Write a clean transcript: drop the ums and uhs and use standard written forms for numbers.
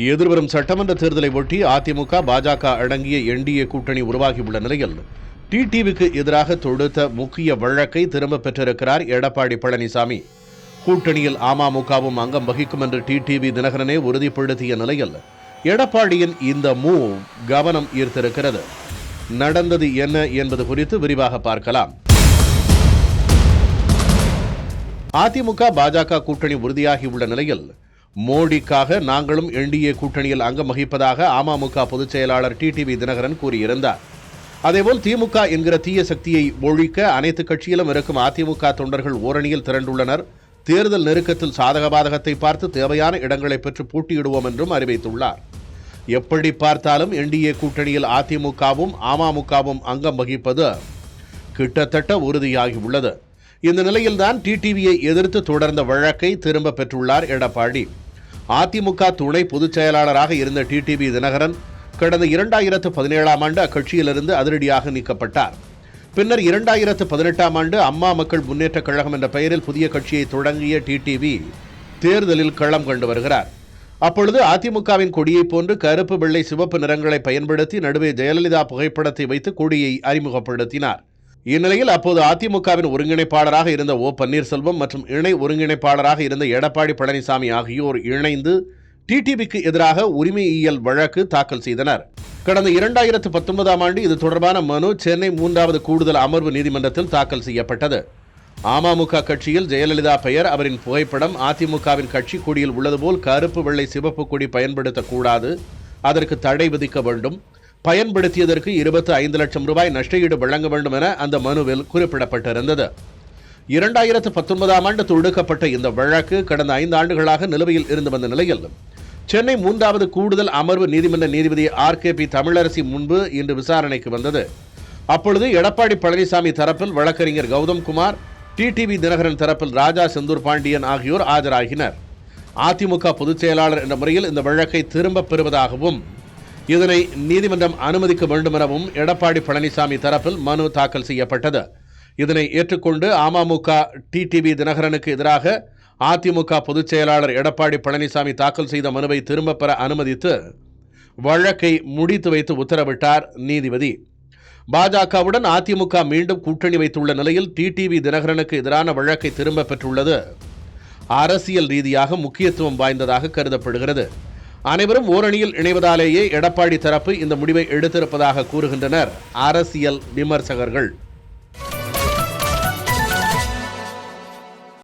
எதிர்வரும் சட்டமன்ற தேர்தலை ஒட்டி அதிமுக பாஜக அடங்கிய என்டிஏ கூட்டணி உருவாகியுள்ள நிலையில் டிடிவிக்கு எதிராக தொடுத்த முக்கிய வழக்கை திரும்பப் பெற்றிருக்கிறார் எடப்பாடி பழனிசாமி. கூட்டணியில் அமமுகவும் அங்கம் வகிக்கும் என்று டிடிவி தினகரனே உறுதிப்படுத்திய நிலையில் எடப்பாடியின் இந்த மூவ் கவனம் ஈர்த்திருக்கிறது. நடந்தது என்ன என்பது குறித்து விரிவாக பார்க்கலாம். அதிமுக பாஜக கூட்டணி உறுதியாகியுள்ள நிலையில் மோடிக்காக நாங்களும் என்டிஏ கூட்டணியில் அங்கம் வகிப்பதாக அமமுக பொதுச் செயலாளர் டிடிவி தினகரன் கூறியிருந்தார். அதேபோல் திமுக என்கிற தீய சக்தியை ஒழிக்க அனைத்து கட்சியிலும் இருக்கும் அதிமுக தொண்டர்கள் ஓரணியில் திரண்டுள்ளனர். தேர்தல் நெருக்கத்தில் சாதக பாதகத்தை பார்த்து தேவையான இடங்களை பெற்று போட்டியிடுவோம் என்றும் அறிவித்துள்ளார். எப்படி பார்த்தாலும் என்டிஏ கூட்டணியில் அதிமுகவும் அமமுகவும் அங்கம் வகிப்பது கிட்டத்தட்ட உறுதியாகியுள்ளது. இந்த நிலையில்தான் டிடிவியை எதிர்த்து தொடர்ந்த வழக்கை திரும்ப பெற்றுள்ளார் எடப்பாடி. அதிமுக துணை பொதுச் செயலாளராக இருந்த டிடிவி தினகரன் கடந்த 2017ஆம் ஆண்டு அக்கட்சியிலிருந்து அதிரடியாக நீக்கப்பட்டார். பின்னர் 2018ஆம் ஆண்டு அம்மா மக்கள் முன்னேற்றக் கழகம் என்ற பெயரில் புதிய கட்சியை தொடங்கிய டிடிவி தேர்தலில் களம் கண்டு வருகிறார். அப்பொழுது அதிமுகவின் கொடியை போன்று கருப்பு, வெள்ளை, சிவப்பு நிறங்களை பயன்படுத்தி நடுவே ஜெயலலிதா புகைப்படத்தை வைத்து கொடியை அறிமுகப்படுத்தினார். இந்நிலையில் அப்போது அதிமுகவின் ஒருங்கிணைப்பாளராக இருந்த ஓ பன்னீர்செல்வம் மற்றும் இணை ஒருங்கிணைப்பாளராக இருந்த எடப்பாடி பழனிசாமி ஆகியோர் இணைந்து டிடிவிக்கு எதிராக உரிமையியல் வழக்கு தாக்கல் செய்தனர். கடந்த 2019ஆம் ஆண்டு இது தொடர்பான மனு சென்னை 3வது கூடுதல் அமர்வு நீதிமன்றத்தில் தாக்கல் செய்யப்பட்டது. அமமுக கட்சியில் ஜெயலலிதா பெயர், அவரின் புகைப்படம் அதிமுகவின் கட்சி கொடியில் உள்ளது போல் கருப்பு, வெள்ளை, சிவப்பு கொடி பயன்படுத்தக்கூடாது, அதற்கு தடை விதிக்க வேண்டும், பயன்படுத்தியதற்கு 25 லட்சம் ரூபாய் நஷ்டஈடு வழங்க வேண்டும் என அந்த மனுவில் குறிப்பிடப்பட்டிருந்தது. 2019ஆம் ஆண்டு தொடுக்கப்பட்ட இந்த வழக்கு கடந்த 5 ஆண்டுகளாக நிலுவையில் இருந்து வந்த நிலையில் சென்னை 3வது கூடுதல் அமர்வு நீதிமன்ற நீதிபதி RKP தமிழரசி முன்பு இன்று விசாரணைக்கு வந்தது. அப்பொழுது எடப்பாடி பழனிசாமி தரப்பில் வழக்கறிஞர் கௌதம்குமார், டிடிவி தினகரன் தரப்பில் ராஜா செந்தூர் பாண்டியன் ஆகியோர் ஆஜராகினர். அதிமுக பொதுச் செயலாளர் என்ற முறையில் இந்த வழக்கை திரும்பப் பெறுவதாகவும் இதனை நீதிமன்றம் அனுமதிக்க வேண்டும் எனவும் எடப்பாடி பழனிசாமி தரப்பில் மனு தாக்கல் செய்யப்பட்டது. இதனை ஏற்றுக்கொண்டு அமமுக டிடிவி தினகரனுக்கு எதிராக அதிமுக பொதுச் செயலாளர் எடப்பாடி பழனிசாமி தாக்கல் செய்த மனுவை திரும்பப் பெற அனுமதித்து வழக்கை முடித்து வைத்து உத்தரவிட்டார் நீதிபதி. பாஜகவுடன் அதிமுக மீண்டும் கூட்டணி வைத்துள்ள நிலையில் டிடிவி தினகரனுக்கு எதிரான வழக்கை திரும்பப் பெற்றுள்ளது அரசியல் ரீதியாக முக்கியத்துவம் வாய்ந்ததாக கருதப்படுகிறது. அனைவரும் ஓரணியில் இணைவதாலேயே எடப்பாடி தரப்பு இந்த முடிவை எடுத்திருப்பதாக கூறுகின்றனர் அரசியல் விமர்சகர்கள்.